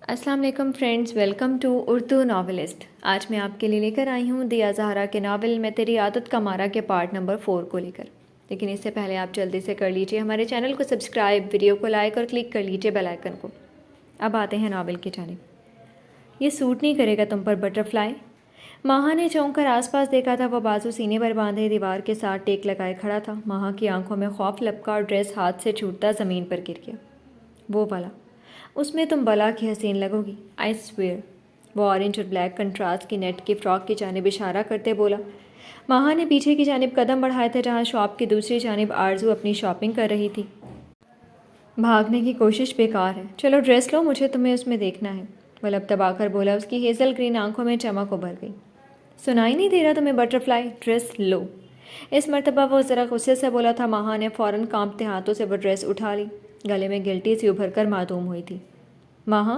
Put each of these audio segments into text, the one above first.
السلام علیکم friends, welcome to Urdu novelist. آج میں آپ کے لیے لے کر آئی ہوں دیا زہرا کے ناول میں تیری عادت کا مارا کے پارٹ نمبر 4 کو لے کر۔ لیکن اس سے پہلے آپ جلدی سے کر لیجئے ہمارے چینل کو سبسکرائب، ویڈیو کو لائک اور کلک کر لیجئے بیل آئیکن کو۔ اب آتے ہیں ناول کی جانب۔ یہ سوٹ نہیں کرے گا تم پر بٹر فلائی؟ ماہا نے چونک کر آس پاس دیکھا تھا۔ وہ بازو سینے پر باندھے دیوار کے ساتھ ٹیک لگائے کھڑا تھا۔ ماہا کی آنکھوں میں خوف لپکا اور ڈریس ہاتھ سے چھوٹتا زمین پر گر گیا۔ وہ والا، اس میں تم بلا کی حسین لگو گی، آئی سویئر۔ وہ آرنج اور بلیک کنٹراسٹ کی نیٹ کی فراک کی جانب اشارہ کرتے بولا۔ ماہا نے پیچھے کی جانب قدم بڑھائے تھے جہاں شاپ کی دوسری جانب آرزو اپنی شاپنگ کر رہی تھی۔ بھاگنے کی کوشش بیکار ہے، چلو ڈریس لو، مجھے تمہیں اس میں دیکھنا ہے، وہ لب دبا کر بولا۔ اس کی ہیزل گرین آنکھوں میں چمک ابھر گئی۔ سنائی نہیں دے رہا تمہیں بٹر فلائی؟ ڈریس لو۔ اس مرتبہ وہ ذرا غصے سے بولا تھا۔ ماہا نے فوراً کانپتے ہاتھوں سے وہ ڈریس اٹھا لی، گلے میں گلٹی سی ابھر کر معدوم ہوئی تھی۔ ماہا،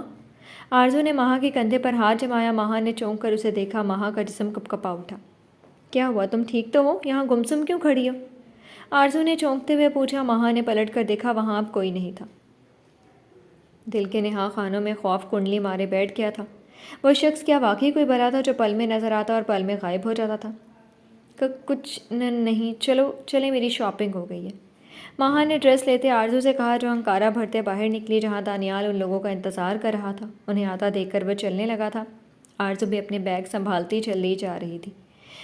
آرزو نے ماہا کے کندھے پر ہاتھ جمایا۔ ماہا نے چونک کر اسے دیکھا۔ ماہا کا جسم کپ کپا اٹھا۔ کیا ہوا، تم ٹھیک تو ہو؟ یہاں گمسم کیوں کھڑی ہو؟ آرزو نے چونکتے ہوئے پوچھا۔ ماہا نے پلٹ کر دیکھا، وہاں اب کوئی نہیں تھا۔ دل کے نہا خانوں میں خوف کنڈلی مارے بیٹھ گیا تھا۔ وہ شخص کیا واقعی کوئی بلا تھا جو پل میں نظر آتا اور پل میں غائب ہو جاتا تھا؟ کچھ نہیں، چلے میری شاپنگ ہو گئی ہے، ماہا نے ڈریس لیتے آرزو سے کہا جو ہنکارا بھرتے باہر نکلی جہاں دانیال ان لوگوں کا انتظار کر رہا تھا۔ انہیں آتا دیکھ کر وہ چلنے لگا تھا۔ آرزو بھی اپنے بیگ سنبھالتی چلی جا رہی تھی،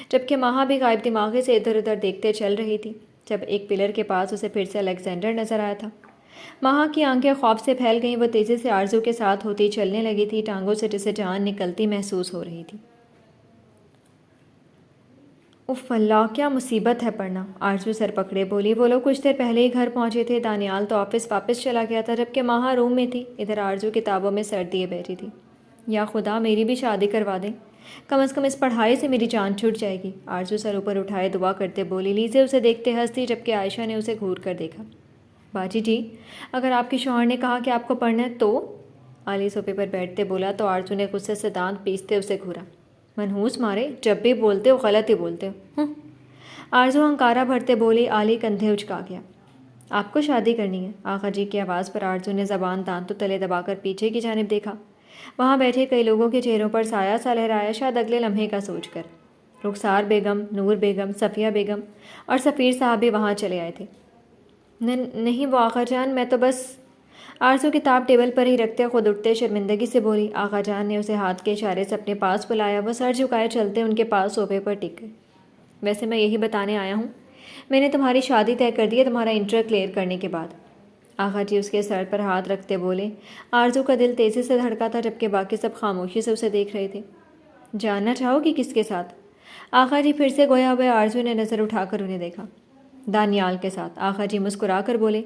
جبکہ ماہا بھی غائب دماغی سے ادھر ادھر دیکھتے چل رہی تھی۔ جب ایک پلر کے پاس اسے پھر سے الیگزینڈر نظر آیا تھا۔ ماہا کی آنکھیں خوف سے پھیل گئیں۔ وہ تیزی سے آرزو کے ساتھ ہوتی چلنے لگی تھی، ٹانگوں سے جسے جان نکلتی محسوس ہو رہی تھی۔ اف اللہ، کیا مصیبت ہے پڑھنا، آرزو سر پکڑے بولی۔ وہ لوگ کچھ دیر پہلے ہی گھر پہنچے تھے۔ دانیال تو آفس واپس چلا گیا تھا، جبکہ ماہا روم میں تھی۔ ادھر آرزو کتابوں میں سر دیے بیٹھی تھی۔ یا خدا، میری بھی شادی کروا دیں، کم از کم اس پڑھائی سے میری جان چھوٹ جائے گی، آرزو سر اوپر اٹھائے دعا کرتے بولی۔ لیزے اسے دیکھتے ہنس دی، جبکہ عائشہ نے اسے گھور کر دیکھا۔ باجی جی، اگر آپ کے شوہر نے کہا کہ آپ کو پڑھنا ہے تو؟ علی صوفے پر بیٹھتے بولا تو آرزو نے غصے سے دانت پیستے اسے گھورا۔ منحوس مارے، جب بھی بولتے ہو غلط ہی بولتے ہو۔ آرزو ہنکارا بھرتے بولی۔ علی کندھے اچکا گیا۔ آپ کو شادی کرنی ہے؟ آقا جی کی آواز پر آرزو نے زبان دانتوں تلے دبا کر پیچھے کی جانب دیکھا۔ وہاں بیٹھے کئی لوگوں کے چہروں پر سایہ سا لہرایا، شاید اگلے لمحے کا سوچ کر۔ رخسار بیگم، نور بیگم، صفیہ بیگم اور سفیر صاحب بھی وہاں چلے آئے تھے۔ نہیں وہ آقا جان، میں تو بس، آرزو کتاب ٹیبل پر ہی رکھتے خود اٹھتے شرمندگی سے بولی۔ آقا جان نے اسے ہاتھ کے اشارے سے اپنے پاس بلایا۔ وہ سر جھکائے چلتے ان کے پاس صوفے پر ٹک گئے۔ ویسے میں یہی بتانے آیا ہوں، میں نے تمہاری شادی طے کر دی ہے تمہارا انٹر کلیئر کرنے کے بعد، آقا جی اس کے سر پر ہاتھ رکھتے بولے۔ آرزو کا دل تیزی سے دھڑکا تھا، جبکہ باقی سب خاموشی سے اسے دیکھ رہے تھے۔ جاننا چاہو گی کس کے ساتھ؟ آقا جی پھر سے گویا ہوئے آرزو نے نظر اٹھا کر انہیں دیکھا۔ دانیال کے ساتھ، آقا جی مسکرا کر بولے۔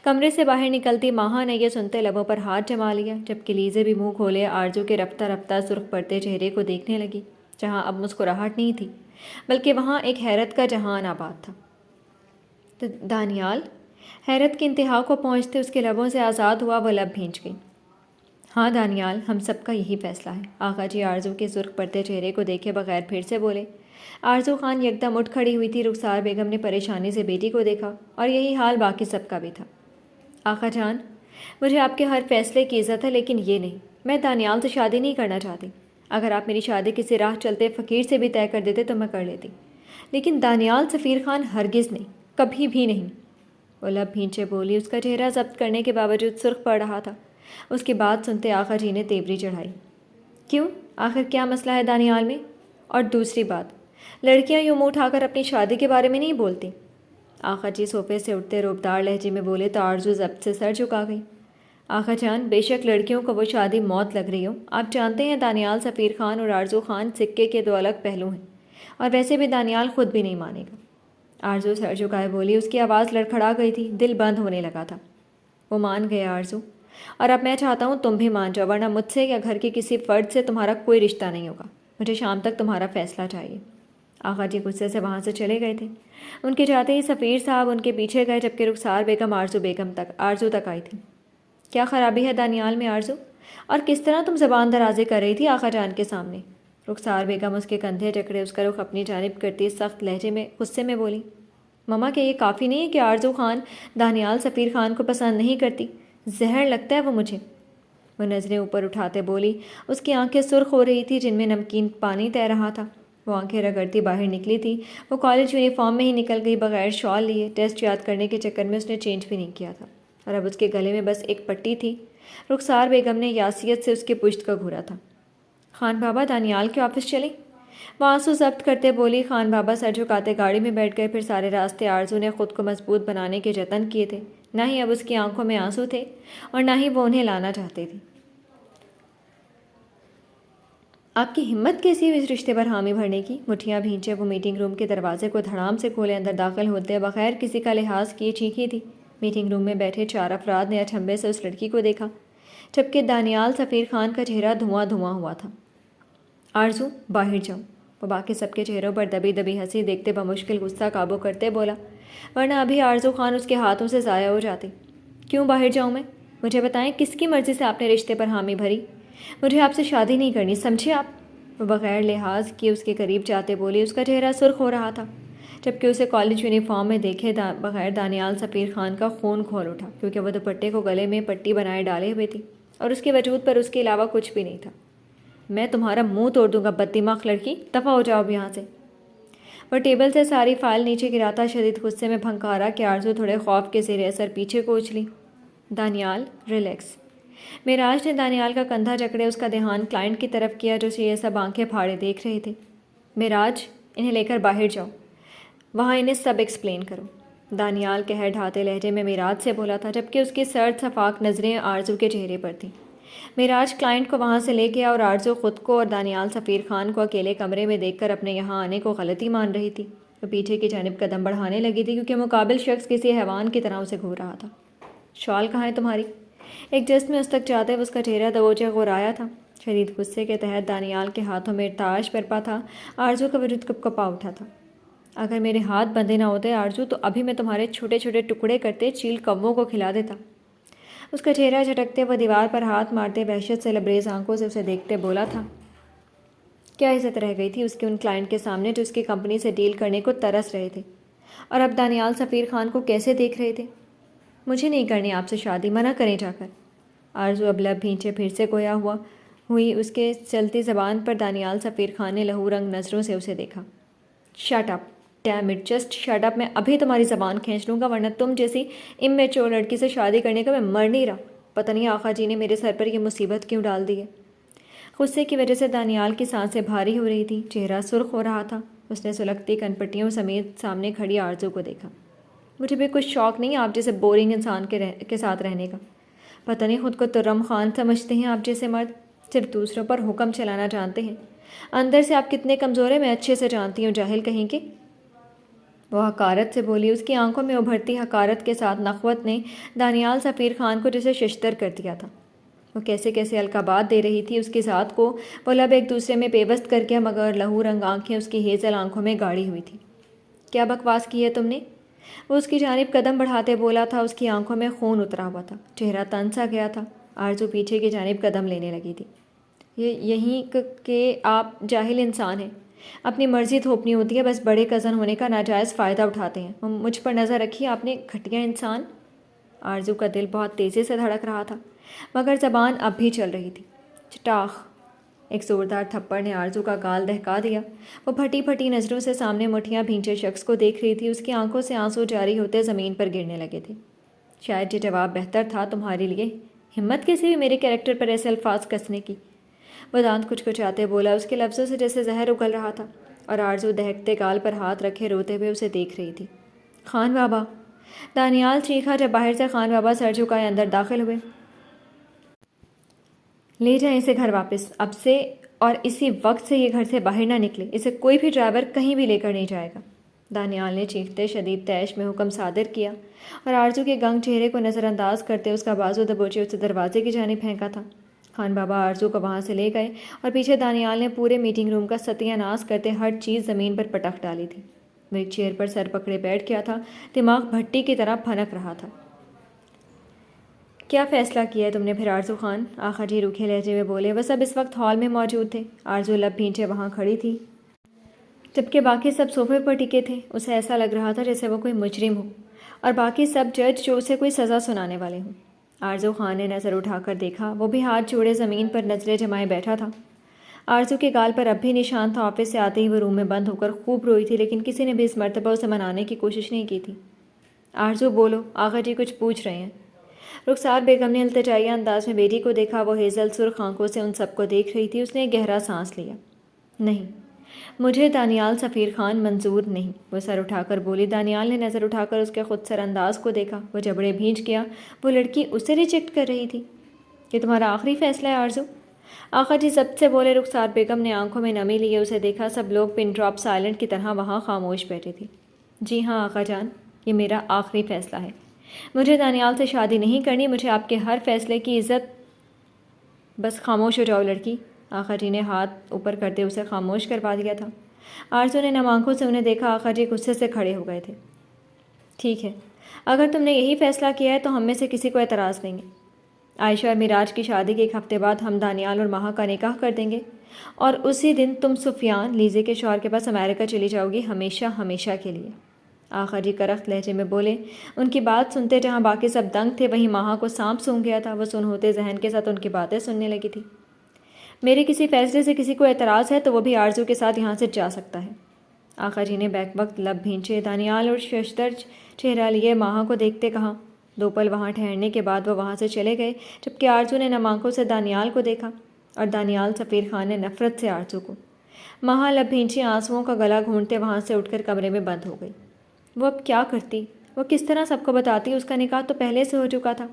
کمرے سے باہر نکلتی ماہا نے یہ سنتے لبوں پر ہاتھ جما لیا، جبکہ لیزے بھی منہ کھولے آرزو کے رفتہ رفتہ سرخ پڑتے چہرے کو دیکھنے لگی، جہاں اب مسکراہٹ نہیں تھی بلکہ وہاں ایک حیرت کا جہان آباد تھا۔ دانیال، حیرت کی انتہا کو پہنچتے اس کے لبوں سے آزاد ہوا، وہ لب بھینچ گئی۔ ہاں دانیال، ہم سب کا یہی فیصلہ ہے، آقا جی آرزو کے سرخ پڑتے چہرے کو دیکھے بغیر پھر سے بولے۔ آرزو خان یکدم اٹھ کھڑی ہوئی تھی۔ رخسار بیگم نے پریشانی سے بیٹی کو دیکھا، اور یہی حال باقی سب کا بھی تھا۔ آقا جان، مجھے آپ کے ہر فیصلے کی عزت ہے، لیکن یہ نہیں، میں دانیال سے شادی نہیں کرنا چاہتی۔ اگر آپ میری شادی کسی راہ چلتے فقیر سے بھی طے کر دیتے تو میں کر لیتی، لیکن دانیال سفیر خان ہرگز نہیں، کبھی بھی نہیں، وہ لب بھینچے بولی۔ اس کا چہرہ ضبط کرنے کے باوجود سرخ پڑ رہا تھا۔ اس کی بات سنتے آقا جی نے تیوری چڑھائی۔ کیوں؟ آخر کیا مسئلہ ہے دانیال میں؟ اور دوسری بات، لڑکیاں یوں منہ اٹھا کر اپنی شادی کے بارے میں نہیں بولتی، آقا جی صوفے سے اٹھتے روبدار لہجے میں بولے تو آرزو ضبط سے سر جھکا گئی۔ آقا جان، بے شک لڑکیوں کو وہ شادی موت لگ رہی ہو، آپ جانتے ہیں دانیال سفیر خان اور آرزو خان سکے کے دو الگ پہلو ہیں، اور ویسے بھی دانیال خود بھی نہیں مانے گا، آرزو سر جھکائے بولی۔ اس کی آواز لڑکھڑا گئی تھی، دل بند ہونے لگا تھا۔ وہ مان گیا آرزو، اور اب میں چاہتا ہوں تم بھی مان جاؤ، ورنہ مجھ سے یا گھر کے کسی فرد سے تمہارا کوئی رشتہ نہیں ہوگا، مجھے شام تک تمہارا فیصلہ چاہیے۔ آقا جی غصے سے وہاں سے چلے گئے تھے۔ ان کے جاتے ہی سفیر صاحب ان کے پیچھے گئے، جبکہ رخسار بیگم آرزو تک آئی تھی۔ کیا خرابی ہے دانیال میں آرزو؟ اور کس طرح تم زبان درازی کر رہی تھی آقا جان کے سامنے؟ رخسار بیگم اس کے کندھے جکڑے اس کا رخ اپنی جانب کرتی سخت لہجے میں غصے میں بولی۔ مما، کہ یہ کافی نہیں ہے کہ آرزو خان دانیال سفیر خان کو پسند نہیں کرتی؟ زہر لگتا ہے وہ مجھے۔ وہ نظریں اوپر اٹھاتے بولی۔ اس کی آنکھیں سرخ ہو رہی تھی جن میں نمکین پانی تیر رہا تھا۔ وہ آنکھیں رگڑتی باہر نکلی تھی۔ وہ کالج یونیفارم میں ہی نکل گئی بغیر شال لیے۔ ٹیسٹ یاد کرنے کے چکر میں اس نے چینج بھی نہیں کیا تھا اور اب اس کے گلے میں بس ایک پٹی تھی۔ رخسار بیگم نے یاسیت سے اس کے پشت کا گھورا تھا۔ خان بابا دانیال کے آفس چلیں؟ وہ آنسو ضبط کرتے بولی۔ خان بابا سر جھکاتے گاڑی میں بیٹھ گئے۔ پھر سارے راستے آرزو نے خود کو مضبوط بنانے کے جتن کیے تھے۔ نہ ہی اب اس کی آنکھوں میں آنسو تھے اور نہ ہی وہ انہیں لانا چاہتی تھی۔ آپ کی ہمت کیسی ہوئی اس رشتے پر حامی بھرنے کی؟ مٹھیاں بھینچے وہ میٹنگ روم کے دروازے کو دھڑام سے کھولے اندر داخل ہوتے بغیر کسی کا لحاظ کیے چیخی تھی۔ میٹنگ روم میں بیٹھے 4 افراد نے اچنبھے سے اس لڑکی کو دیکھا جبکہ دانیال سفیر خان کا چہرہ دھواں دھواں ہوا تھا۔ آرزو باہر جاؤ، وہ باقی سب کے چہروں پر دبی دبی ہنسی دیکھتے بمشکل غصہ قابو کرتے بولا، ورنہ ابھی آرزو خان اس کے ہاتھوں سے ضائع ہو جاتی۔ کیوں باہر جاؤں میں؟ مجھے بتائیں کس کی مرضی سے آپ نے رشتے پر حامی بھری؟ مجھے آپ سے شادی نہیں کرنی، سمجھے آپ؟ وہ بغیر لحاظ کیے اس کے قریب جاتے بولی۔ اس کا چہرہ سرخ ہو رہا تھا جبکہ اسے کالج یونیفارم میں دیکھے بغیر دانیال سفیر خان کا خون کھول اٹھا، کیونکہ وہ دوپٹے کو گلے میں پٹی بنائے ڈالے ہوئے تھی اور اس کے وجود پر اس کے علاوہ کچھ بھی نہیں تھا۔ میں تمہارا منہ توڑ دوں گا بددماغ لڑکی، دفع ہو جاؤ اب یہاں سے۔ وہ ٹیبل سے ساری فائل نیچے گراتا شدید غصے میں پھنکارا کہ آرزو تھوڑے خوف کے زیر اثر پیچھے کو اچھلی۔ دانیال ریلیکس۔ معراج نے دانیال کا کندھا جکڑے اس کا دھیان کلائنٹ کی طرف کیا جو اسے یہ سب آنکھیں پھاڑے دیکھ رہے تھے۔ معراج انہیں لے کر باہر جاؤ، وہاں انہیں سب ایکسپلین کرو، دانیال قہر ڈھاتے لہجے میں معراج سے بولا تھا جبکہ اس کی سرد شفاف نظریں آرزو کے چہرے پر تھیں۔ معراج کلائنٹ کو وہاں سے لے گیا اور آرزو خود کو اور دانیال سفیر خان کو اکیلے کمرے میں دیکھ کر اپنے یہاں آنے کو غلطی مان رہی تھی۔ وہ پیچھے کی جانب قدم بڑھانے لگی تھی کیونکہ مقابل شخص کسی حیوان کی طرح اسے گھور رہا تھا۔ شال کہاں ہے تمہاری؟ ایک جسم میں اس تک جاتے ہوئے اس کا چہرہ دوچہ غورایا تھا۔ شدید غصے کے تحت دانیال کے ہاتھوں میں ارتعاش برپا تھا۔ آرزو کا وجود کپکپا اٹھا تھا۔ اگر میرے ہاتھ بندھے نہ ہوتے آرزو تو ابھی میں تمہارے چھوٹے چھوٹے ٹکڑے کرتے چیل کووں کو کھلا دیتا۔ اس کا چہرہ جھٹکتے وہ دیوار پر ہاتھ مارتے وحشت سے لبریز آنکھوں سے اسے دیکھتے بولا تھا۔ کیا عزت رہ گئی تھی اس کے ان کلائنٹ کے سامنے جو اس کی کمپنی سے ڈیل کرنے کو ترس رہے تھے، اور اب دانیال سفیر خان کو کیسے دیکھ رہے تھے؟ مجھے نہیں کرنی آپ سے شادی، منع کریں جا کر۔ آرزو اب لب بھینچے پھر سے گویا ہوئی اس کے چلتی زبان پر دانیال سفیر خان نے لہو رنگ نظروں سے اسے دیکھا۔ Shut up, damn it, just shut up, میں ابھی تمہاری زبان کھینچ لوں گا ورنہ تم جیسی امیچور لڑکی سے شادی کرنے کا میں مر نہیں رہا۔ پتہ نہیں آقا جی نے میرے سر پر یہ مصیبت کیوں ڈال دی ہے۔ غصے کی وجہ سے دانیال کی سانسیں بھاری ہو رہی تھی، چہرہ سرخ ہو رہا تھا۔ اس نے سلگتی کنپٹیوں سمیت سامنے کھڑی آرزو کو دیکھا۔ مجھے بھی کچھ شوق نہیں آپ جیسے بورنگ انسان کے ساتھ رہنے کا۔ پتہ نہیں خود کو ترم خان سمجھتے ہیں آپ جیسے مرد، صرف دوسروں پر حکم چلانا جانتے ہیں۔ اندر سے آپ کتنے کمزور ہیں میں اچھے سے جانتی ہوں، جاہل کہیں کے۔ وہ حقارت سے بولی۔ اس کی آنکھوں میں ابھرتی حقارت کے ساتھ نخوت نے دانیال سفیر خان کو جیسے ششدر کر دیا تھا۔ وہ کیسے کیسے القابات دے رہی تھی اس کی ذات کو، وہ لب ایک دوسرے میں پیوست کر کے، مگر لہو رنگ آنکھیں اس کی ہیزل آنکھوں میں گاڑی ہوئی تھی۔ کیا بکواس کی ہے تم نے؟ وہ اس کی جانب قدم بڑھاتے بولا تھا۔ اس کی آنکھوں میں خون اترا ہوا تھا، چہرہ تن سا گیا تھا۔ آرزو پیچھے کی جانب قدم لینے لگی تھی۔ یہیں کہ آپ جاہل انسان ہیں، اپنی مرضی تھوپنی ہوتی ہے، بس بڑے کزن ہونے کا ناجائز فائدہ اٹھاتے ہیں۔ مجھ پر نظر رکھی آپ نے، گھٹیا انسان۔ آرزو کا دل بہت تیزی سے دھڑک رہا تھا مگر زبان اب بھی چل رہی تھی۔ چٹاخ! ایک زوردار تھپڑ نے آرزو کا گال دہکا دیا۔ وہ پھٹی پھٹی نظروں سے سامنے مٹھیاں بھینچے شخص کو دیکھ رہی تھی۔ اس کی آنکھوں سے آنسو جاری ہوتے زمین پر گرنے لگے تھے۔ شاید یہ جواب بہتر تھا تمہارے لیے۔ ہمت کیسے ہوئی میرے کیریکٹر پر ایسے الفاظ کسنے کی؟ وہ دانت کچکچاتے بولا۔ اس کے لفظوں سے جیسے زہر اگل رہا تھا، اور آرزو دہکتے گال پر ہاتھ رکھے روتے ہوئے اسے دیکھ رہی تھی۔ خان بابا! دانیال چیخا جب باہر سے خان بابا سر جھکائے اندر داخل ہوئے۔ لے جائیں اسے گھر واپس، اب سے اور اسی وقت سے یہ گھر سے باہر نہ نکلے، اسے کوئی بھی ڈرائیور کہیں بھی لے کر نہیں جائے گا۔ دانیال نے چیختے شدید طیش میں حکم صادر کیا اور آرزو کے گنگ چہرے کو نظر انداز کرتے اس کا بازو دبوچے اسے دروازے کی جانب پھینکا تھا۔ خان بابا آرزو کو وہاں سے لے گئے اور پیچھے دانیال نے پورے میٹنگ روم کا ستیہ ناش کرتے ہر چیز زمین پر پٹک ڈالی تھی۔ وہ ایک چیئر پر سر پکڑے بیٹھ گیا تھا، دماغ بھٹی کی طرح پھنک رہا تھا۔ کیا فیصلہ کیا ہے تم نے پھر آرزو خان؟ آقا جی روکھے لہجے میں بولے۔ وہ سب اس وقت ہال میں موجود تھے۔ آرزو لب بھینچے وہاں کھڑی تھی جبکہ باقی سب صوفے پر ٹکے تھے۔ اسے ایسا لگ رہا تھا جیسے وہ کوئی مجرم ہو اور باقی سب جج جو اسے کوئی سزا سنانے والے ہوں۔ آرزو خان نے نظر اٹھا کر دیکھا، وہ بھی ہاتھ جوڑے زمین پر نظریں جمائے بیٹھا تھا۔ آرزو کے گال پر اب بھی نشان تھا۔ آفس سے آتے ہی وہ روم میں بند ہو کر خوب روئی تھی، لیکن کسی نے بھی اس مرتبہ اسے منانے کی کوشش نہیں کی تھی۔ آرزو بولو، آغا جی کچھ پوچھ رہے ہیں۔ رخسار بیگم نے التجائیہ انداز میں بیٹی کو دیکھا، وہ ہیزل سرخ آنکھوں سے ان سب کو دیکھ رہی تھی۔ اس نے ایک گہرا سانس لیا۔ نہیں، مجھے دانیال سفیر خان منظور نہیں، وہ سر اٹھا کر بولی۔ دانیال نے نظر اٹھا کر اس کے خود سر انداز کو دیکھا، وہ جبڑے بھینچ گیا۔ وہ لڑکی اسے ریجیکٹ کر رہی تھی۔ یہ تمہارا آخری فیصلہ ہے آرزو؟ آقا جی ضبط سے بولے۔ رخسار بیگم نے آنکھوں میں نمی لیے اسے دیکھا۔ سب لوگ پن ڈراپ سائلنٹ کی طرح وہاں خاموش بیٹھے تھے۔ جی ہاں آقا جان، یہ میرا آخری فیصلہ ہے۔ مجھے دانیال سے شادی نہیں کرنی، مجھے آپ کے ہر فیصلے کی عزت۔ بس خاموش ہو جاؤ لڑکی، آقا جی نے ہاتھ اوپر کرتے اسے خاموش کروا دیا تھا۔ آرزو نے نم آنکھوں سے انہیں دیکھا۔ آقا جی غصے سے کھڑے ہو گئے تھے۔ ٹھیک ہے، اگر تم نے یہی فیصلہ کیا ہے تو ہم میں سے کسی کو اعتراض نہیں ہے۔ عائشہ اور معراج کی شادی کے ایک ہفتے بعد ہم دانیال اور مہا کا نکاح کر دیں گے، اور اسی دن تم سفیان لیزے کے شوہر کے پاس امریکہ چلی جاؤ گی، ہمیشہ ہمیشہ کے لیے۔ آقا جی کرخت لہجے میں بولے۔ ان کی بات سنتے جہاں باقی سب دنگ تھے، وہیں مہا کو سانپ سونگھ گیا تھا۔ وہ سن ہوتے ذہن کے ساتھ ان کی باتیں سننے لگی تھی۔ میرے کسی فیصلے سے کسی کو اعتراض ہے تو وہ بھی آرزو کے ساتھ یہاں سے جا سکتا ہے۔ آقا جی نے بیک وقت لب بھینچے۔ دانیال اور ششدر چہرہ لیے مہا کو دیکھتے کہا۔ 2 پل وہاں ٹھہرنے کے بعد وہ وہاں سے چلے گئے، جبکہ آرزو نے نم آنکھوں سے دانیال کو دیکھا، اور دانیال سفیر خان نے نفرت سے آرزو کو۔ مہا لب بھینچی آنسوؤں کا گلا گھونٹتے وہاں سے اٹھ کر کمرے میں بند ہو گئی۔ وہ اب کیا کرتی؟ وہ کس طرح سب کو بتاتی؟ اس کا نکاح تو پہلے سے ہو چکا تھا۔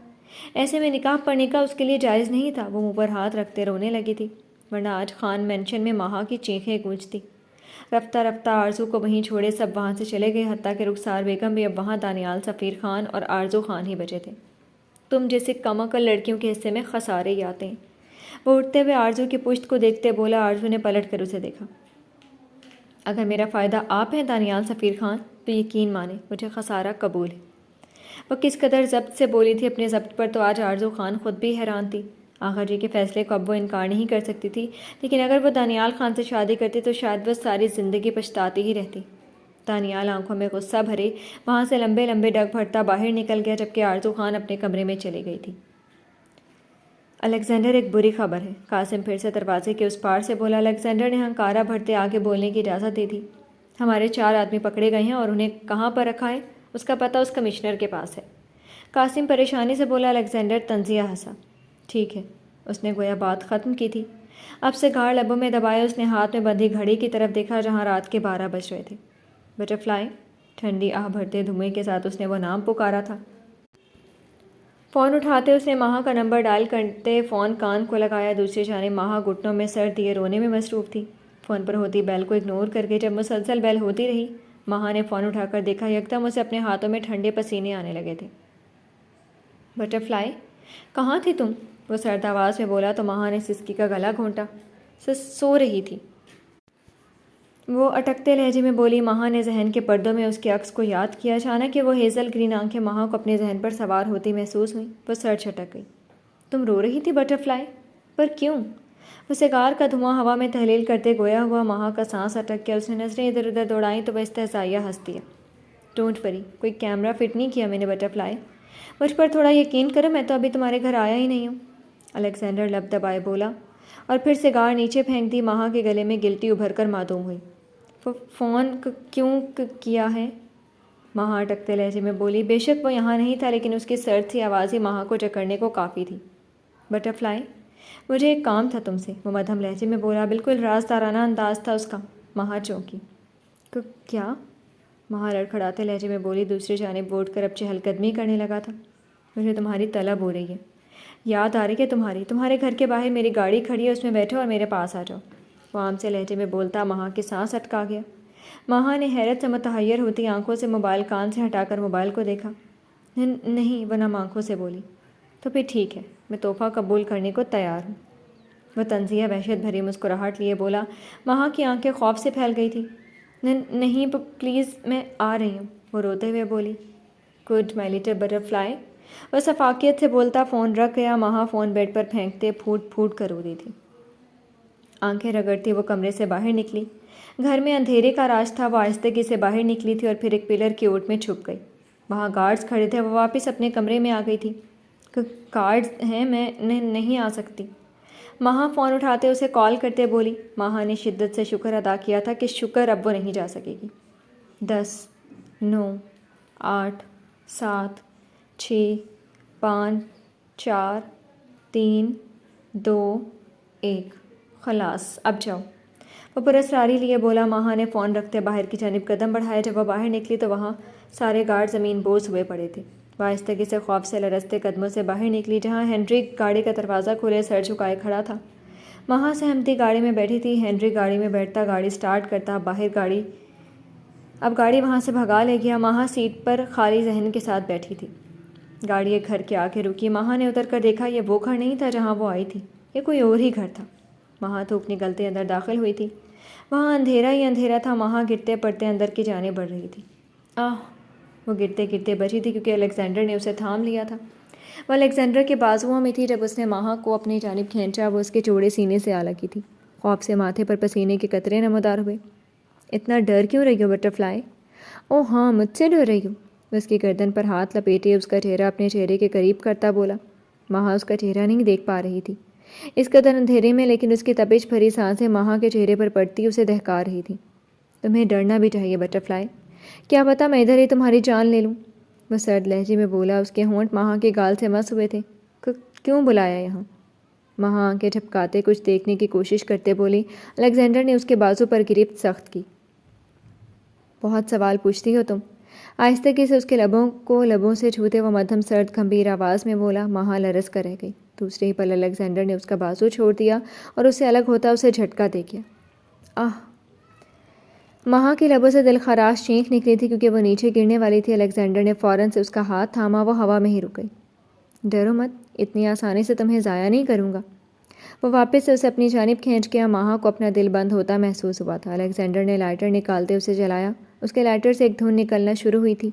ایسے میں نکاح پڑھنے کا اس کے لیے جائز نہیں تھا۔ وہ منہ پر ہاتھ رکھتے رونے لگی تھی، ورنہ آج خان مینشن میں مہا کی چیخیں گونجتی۔ رفتہ رفتہ آرزو کو وہیں چھوڑے سب وہاں سے چلے گئے، حتیٰ کہ رخسار بیگم بھی اب وہاں دانیال سفیر خان اور آرزو خان ہی بچے تھے۔ تم جیسے کم عقل لڑکیوں کے حصے میں خسارے ہی آتے ہیں، وہ اٹھتے ہوئے آرزو کی پشت کو دیکھتے بولا۔ آرزو نے پلٹ کر اسے دیکھا۔ اگر میرا فائدہ آپ ہیں دانیال سفیر خان تو یقین مانیں مجھے خسارہ قبول ہے۔ وہ کس قدر ضبط سے بولی تھی، اپنے ضبط پر تو آج آرزو خان خود بھی حیران تھی۔ آقا جی کے فیصلے کو اب وہ انکار نہیں کر سکتی تھی، لیکن اگر وہ دانیال خان سے شادی کرتی تو شاید وہ ساری زندگی پچھتاتی ہی رہتی۔ دانیال آنکھوں میں غصہ بھرے وہاں سے لمبے لمبے ڈگ بھرتا باہر نکل گیا، جبکہ آرزو خان اپنے کمرے میں چلی گئی تھی۔ الیگزینڈر، ایک بری خبر ہے، قاسم پھر سے دروازے کے اس پار سے بولا۔ الیگزینڈر نے ہنکارا بھرتے آگے بولنے کی اجازت دے دی۔ ہمارے 4 آدمی پکڑے گئے ہیں اور انہیں کہاں پر رکھا ہے اس کا پتہ اس کمشنر کے پاس ہے۔ قاسم پریشانی سے بولا۔ الیگزینڈر طنزیہ ہنسا۔ ٹھیک ہے، اس نے گویا بات ختم کی تھی۔ اب سے گھاڑ لبوں میں دبائے اس نے ہاتھ میں بندھی گھڑی کی طرف دیکھا جہاں رات کے 12 بج رہے تھے۔ بٹر فلائی، ٹھنڈی آہ بھرتے دھوئیں کے ساتھ اس نے وہ نام پکارا تھا۔ فون اٹھاتے اس نے مہا کا نمبر ڈائل کرتے فون کان کو لگایا۔ دوسری جانب مہا گھٹنوں میں سر دیے رونے میں مصروف تھی، فون پر ہوتی بیل کو اگنور کر کے۔ جب مسلسل بیل ہوتی رہی، مہا نے فون اٹھا کر دیکھا، یکدم اسے اپنے ہاتھوں میں ٹھنڈے پسینے آنے لگے تھے۔ بٹر فلائی، کہاں تھی تم؟ وہ سرد آواز میں بولا تو مہا نے سسکی کا گلا گھونٹا۔ سو رہی تھی، وہ اٹکتے لہجے میں بولی۔ مہا نے ذہن کے پردوں میں اس کے عکس کو یاد کیا۔ اچانک کہ وہ ہیزل گرین آنکھیں مہا کو اپنے ذہن پر سوار ہوتی محسوس ہوئیں۔ وہ سر چھٹک گئی۔ تم رو رہی تھی بٹر فلائی؟ پر کیوں؟ وہ سگار کا دھواں ہوا میں تحلیل کرتے گویا ہوا مہا کا سانس اٹک گیا۔ اس نے نظریں ادھر ادھر دوڑائیں تو وہ استہزائیہ ہنس دیا۔ ڈونٹ وری، کوئی کیمرہ فٹ نہیں کیا میں نے بٹر فلائی، مجھ پر تھوڑا یقین کرو، میں تو ابھی تمہارے گھر آیا ہی نہیں ہوں۔ الیگزینڈر لب دبائے بولا اور پھر سگار نیچے پھینک دی۔ مہا کے گلے میں گلٹی ابھر کر معدوم ہوئی۔ فون کیوں کیا ہے؟ مہا اٹکتے لہجے میں بولی۔ بے شک وہ یہاں نہیں تھا، لیکن اس کی سرد سی آواز ہی مہا کو جکڑنے کو کافی تھی۔ بٹر فلائی، مجھے ایک کام تھا تم سے، وہ مدھم لہجے میں بولا۔ بالکل رازدارانہ انداز تھا اس کا۔ مہا چونکی۔ کیا؟ مہا لڑکھڑاتے لہجے میں بولی۔ دوسری جانب وہ اٹھ کر اب چہل قدمی کرنے لگا تھا۔ مجھے تمہاری طلب ہو رہی ہے، یاد آ رہی ہے تمہارے گھر کے باہر میری گاڑی کھڑی ہے، اس میں بیٹھو اور میرے پاس آ جاؤ۔ وہ عام سے لہجے میں بولتا مہا کی سانس اٹکا گیا۔ مہا نے حیرت سے متحیر ہوتی آنکھوں سے موبائل کان سے ہٹا کر موبائل کو دیکھا۔ نہیں، وہ نم آنکھوں سے بولی۔ تو پھر ٹھیک ہے، میں تحفہ قبول کرنے کو تیار ہوں۔ وہ طنزیہ وحشت بھری مسکراہٹ لیے بولا۔ مہا کی آنکھیں خوف سے پھیل گئی تھیں۔ نہیں پلیز، میں آ رہی ہوں، وہ روتے ہوئے بولی۔ Good my little butter fly, وہ شفافیت سے بولتا فون رکھ گیا۔ مہا فون بیڈ پر پھینکتے پھوٹ پھوٹ کر رو رہی تھی۔ آنکھیں رگڑتی وہ کمرے سے باہر نکلی۔ گھر میں اندھیرے کا راج تھا۔ وہ آہستگی سے باہر نکلی تھی اور پھر ایک پلر کی اوٹ میں چھپ گئی۔ وہاں گارڈز کھڑے تھے۔ وہ واپس اپنے کمرے میں آ گئی تھی۔ کارڈز ہیں، میں نہیں آ سکتی۔ مہا فون اٹھاتے اسے کال کرتے بولی۔ مہا نے شدت سے شکر ادا کیا تھا کہ شکر اب وہ نہیں جا سکے گی۔ 10 9 8 7 6 5 4 3 2 1 خلاص اب جاؤ، وہ پراسراری لیے بولا۔ مہا نے فون رکھتے باہر کی جانب قدم بڑھائے۔ جب وہ باہر نکلی تو وہاں سارے گارڈ زمین بوس ہوئے پڑے تھے۔ وہ آہستگی سے خوف سے لرزتے قدموں سے باہر نکلی۔ جہاں ہنری گاڑی کا دروازہ کھولے سر جھکائے کھڑا تھا، مہا سہمتی گاڑی میں بیٹھی تھی۔ ہنری گاڑی میں بیٹھتا، گاڑی سٹارٹ کرتا، اب گاڑی وہاں سے بھگا لے گیا۔ مہا سیٹ پر خالی ذہن کے ساتھ بیٹھی تھی۔ گاڑی ایک گھر کے آگے رکی۔ مہا نے اتر کر دیکھا یہ وہ گھر نہیں تھا جہاں وہ آئی تھی، یہ کوئی اور ہی گھر تھا۔ مہا تھوک نکلتے اندر داخل ہوئی تھی۔ وہاں اندھیرا ہی اندھیرا تھا۔ مہا گرتے پڑتے اندر کی جانب بڑھ رہی تھی۔ وہ گرتے گرتے بچی تھی کیونکہ الیگزینڈر نے اسے تھام لیا تھا۔ وہ الیگزینڈر کے بازوؤں میں تھی۔ جب اس نے مہا کو اپنی جانب کھینچا وہ اس کے چوڑے سینے سے آ لگی تھی۔ خوف سے ماتھے پر پسینے کے قطرے نمودار ہوئے۔ اتنا ڈر کیوں رہی ہو بٹر فلائی؟ او ہاں، مجھ سے ڈر رہی ہو؟ وہ اس کی گردن پر ہاتھ لپیٹے اس کا چہرہ اپنے چہرے کے قریب کرتا بولا۔ مہا اس کا چہرہ نہیں دیکھ پا رہی تھی اس قدر اندھیرے میں، لیکن اس کی تپش بھری سانسیں مہا کے چہرے پر پڑتی اسے دہکا رہی تھی۔ تمہیں ڈرنا بھی چاہیے بٹر فلائی، کیا پتا میں ادھر ہی تمہاری جان لے لوں، وہ سرد لہجے میں بولا۔ اس کے ہونٹ مہا کے گال سے مس ہوئے تھے۔ کیوں بلایا یہاں؟ مہا آنکھیں جھپکاتے کچھ دیکھنے کی کوشش کرتے بولی۔ الیگزینڈر نے اس کے بازو پر گرفت سخت کی۔ بہت سوال پوچھتی ہو تم، آہستگی سے اس کے لبوں سے چھوتے وہ مدھم سرد گمبھیر آواز میں بولا۔ مہا لرز کر رہ گئی۔ دوسرے ہی پل الیگزینڈر نے اس کا بازو چھوڑ دیا اور اس سے الگ ہوتا اسے جھٹکا دے گیا۔ مہا کے لبوں سے دل خراش چینخ نکلی تھی کیونکہ وہ نیچے گرنے والی تھی۔ الیگزینڈر نے فوراً سے اس کا ہاتھ تھاما۔ وہ ہوا میں ہی رک گئی۔ ڈرو مت، اتنی آسانی سے تمہیں ضائع نہیں کروں گا۔ وہ واپس سے اسے اپنی جانب کھینچ گیا۔ مہا کو اپنا دل بند ہوتا محسوس ہوا تھا۔ الیگزینڈر نے لائٹر نکالتے اسے جلایا۔ اس کے لائٹر سے ایک دھن نکلنا شروع ہوئی تھی۔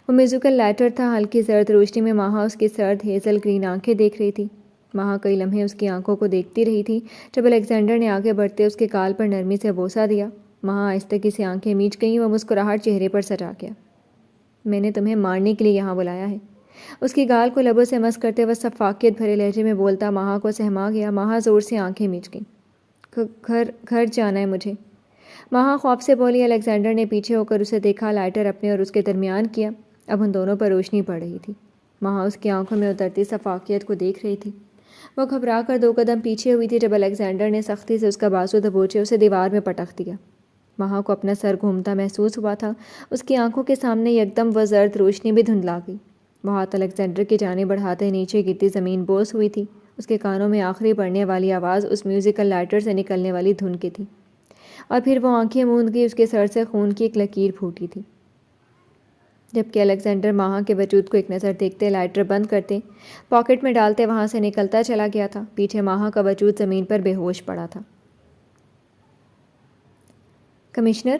وہ میوزیکل لائٹر تھا۔ ہلکی زرد روشنی میں مہا اس کی سرد ہیزل گرین آنکھیں دیکھ رہی تھی۔ مہا کئی لمحے اس کی آنکھوں کو دیکھتی رہی تھی۔ جب الیگزینڈر نے آگے بڑھتے اس کے گال پر نرمی سے بوسہ دیا، مہا آہستگی سے آنکھیں میچ گئیں۔ وہ مسکراہٹ چہرے پر سجا گیا۔ میں نے تمہیں مارنے کے لیے یہاں بلایا ہے، اس کی گال کو لبوں سے مس کرتے وہ شفافیت بھرے لہجے میں بولتا مہا کو سہما گیا۔ مہا زور سے آنکھیں میچ گئیں۔ گھر جانا ہے مجھے، مہا خوف سے بولی۔ الیگزینڈر نے پیچھے ہو کر اسے دیکھا، لائٹر اپنے اور اس کے درمیان کیا۔ اب ان دونوں پر روشنی پڑ رہی تھی۔ مہا اس کی آنکھوں میں اترتی شفافیت کو دیکھ رہی تھی۔ وہ گھبرا کر 2 قدم پیچھے ہوئی تھی جب الیگزینڈر نے سختی سے اس کا بازو دبوچے اسے دیوار میں پٹخ دیا۔ مہا کو اپنا سر گھومتا محسوس ہوا تھا۔ اس کی آنکھوں کے سامنے یکدم وہ زرد روشنی بھی دھندلا گئی۔ وہ ہاتھ الیگزینڈر کی جانب بڑھاتے نیچے گرتی زمین بوس ہوئی تھی۔ اس کے کانوں میں آخری پڑنے والی آواز اس میوزیکل لائٹر سے نکلنے والی دھن کی تھی، اور پھر وہ آنکھیں موند گئی۔ اس کے سر سے خون کی ایک لکیر پھوٹی تھی، جبکہ الیگزینڈر مہا کے وجود کو ایک نظر دیکھتے، لائٹر بند کرتے، پاکٹ میں ڈالتے وہاں سے نکلتا چلا گیا تھا۔ پیچھے مہا کا وجود زمین پر بے ہوش پڑا تھا۔ کمشنر،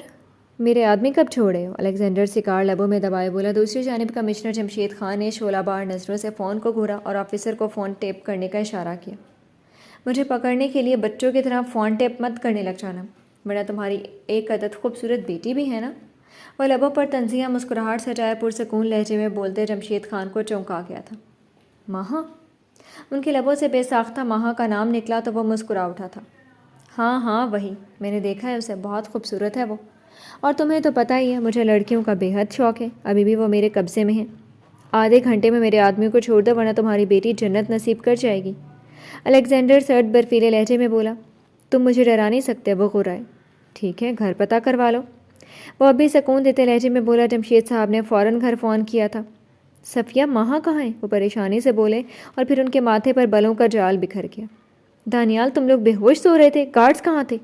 میرے آدمی کب چھوڑے ہو؟ الیگزینڈر سگار لبوں میں دبائے بولا۔ دوسری جانب کمشنر جمشید خان نے شعلہ بار نظروں سے فون کو گھورا اور آفیسر کو فون ٹیپ کرنے کا اشارہ کیا۔ مجھے پکڑنے کے لیے بچوں کی طرح فون ٹیپ مت کرنے لگ جانا، ورنہ تمہاری ایک عدد خوبصورت بیٹی بھی ہے نا؟ وہ لبوں پر تنزیہ مسکراہٹ سجائے پرسکون لہجے میں بولتے جمشید خان کو چونکا گیا تھا۔ مہا؟ ان کے لبوں سے بے ساختہ مہا کا نام نکلا تو وہ مسکرا اٹھا تھا۔ ہاں وہی، میں نے دیکھا ہے اسے، بہت خوبصورت ہے وہ، اور تمہیں تو پتہ ہی ہے مجھے لڑکیوں کا بے حد شوق ہے۔ ابھی بھی وہ میرے قبضے میں ہیں۔ آدھے گھنٹے میں میرے آدمی کو چھوڑ دو ورنہ تمہاری بیٹی جنت نصیب کر جائے گی، الیگزینڈر سرد برفیلے لہجے میں بولا۔ تم مجھے ڈرا نہیں سکتے، وہ غرائے۔ ٹھیک ہے، گھر پتہ کروا لو، وہ اب بھی سکون دیتے لہجے میں بولا۔ جمشید صاحب نے فوراً گھر فون کیا تھا۔ صفیہ، مہا کہاں ہے؟ وہ پریشانی سے بولے، اور پھر ان کے ماتھے پر بلوں کا جال بکھر گیا۔ دانیال، تم لوگ بے ہوش سو رہے تھے، گارڈز کہاں تھے؟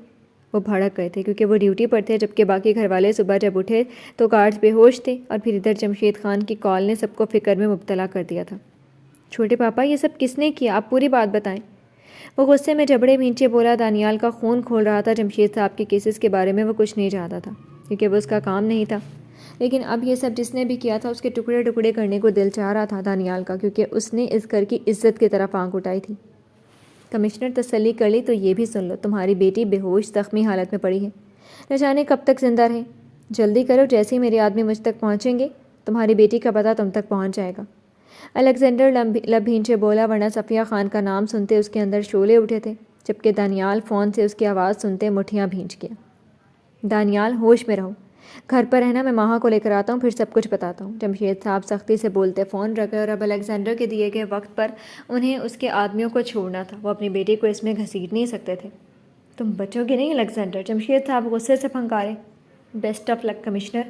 وہ بھڑک گئے تھے کیونکہ وہ ڈیوٹی پر تھے، جبکہ باقی گھر والے صبح جب اٹھے تو گارڈز بے ہوش تھے، اور پھر ادھر جمشید خان کی کال نے سب کو فکر میں مبتلا کر دیا تھا۔ چھوٹے پاپا، یہ سب کس نے کیا؟ آپ پوری بات بتائیں، وہ غصے میں جبڑے بھینچے بولا۔ دانیال کا خون کھول رہا تھا۔ جمشید صاحب کے کیسز کے بارے میں وہ کچھ نہیں جانتا تھا کیونکہ وہ اس کا کام نہیں تھا، لیکن اب یہ سب جس نے بھی کیا تھا اس کے ٹکڑے ٹکڑے کرنے کو دل چاہ رہا تھا دانیال کا، کیونکہ اس نے اس گھر کی عزت کی طرف آنکھ اٹھائی تھی۔ کمشنر، تسلی کر لی تو یہ بھی سن لو، تمہاری بیٹی بے ہوش زخمی حالت میں پڑی ہے، نہ جانے کب تک زندہ رہے۔ جلدی کرو، جیسے ہی میرے آدمی مجھ تک پہنچیں گے تمہاری بیٹی کا پتہ تم تک پہنچ جائے گا۔ الیگزینڈر لب بھینچے بولا، ورنہ صفیہ خان کا نام سنتے اس کے اندر شعلے اٹھے تھے، جبکہ دانیال فون سے اس کی آواز سنتے مٹھیاں بھینچ گیا۔ دانیال، ہوش میں رہو، گھر پر رہنا، میں ماہا کو لے کر آتا ہوں، پھر سب کچھ بتاتا ہوں۔ جمشید صاحب سختی سے بولتے فون رکھ گئے، اور اب الیگزینڈر کے دیے گئے وقت پر انہیں اس کے آدمیوں کو چھوڑنا تھا، وہ اپنی بیٹی کو اس میں گھسیٹ نہیں سکتے تھے۔ تم بچو گے نہیں الیگزینڈر، جمشید صاحب غصے سے پھنکارے۔ Best of luck commissioner.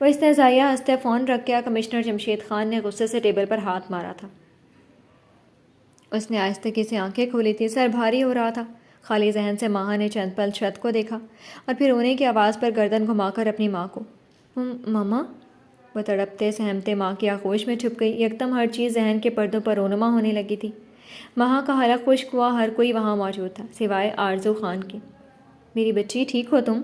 وہ استہزائیہ ہنستے فون رکھ گیا۔ کمشنر جمشید خان نے غصے سے ٹیبل پر ہاتھ مارا تھا۔ اس نے آہستگی سے آنکھیں کھولی تھی، سر بھاری ہو رہا تھا۔ خالی ذہن سے ماہا نے چند پل چھت کو دیکھا اور پھر رونے کی آواز پر گردن گھما کر اپنی ماں کو، ماما۔ وہ تڑپتے سہمتے ماں کی آغوش میں چھپ گئی۔ یکدم ہر چیز ذہن کے پردوں پر رونما ہونے لگی تھی۔ ماہا کا حلق خشک ہوا، ہر کوئی وہاں موجود تھا سوائے آرزو خان کے۔ میری بچی، ٹھیک ہو تم؟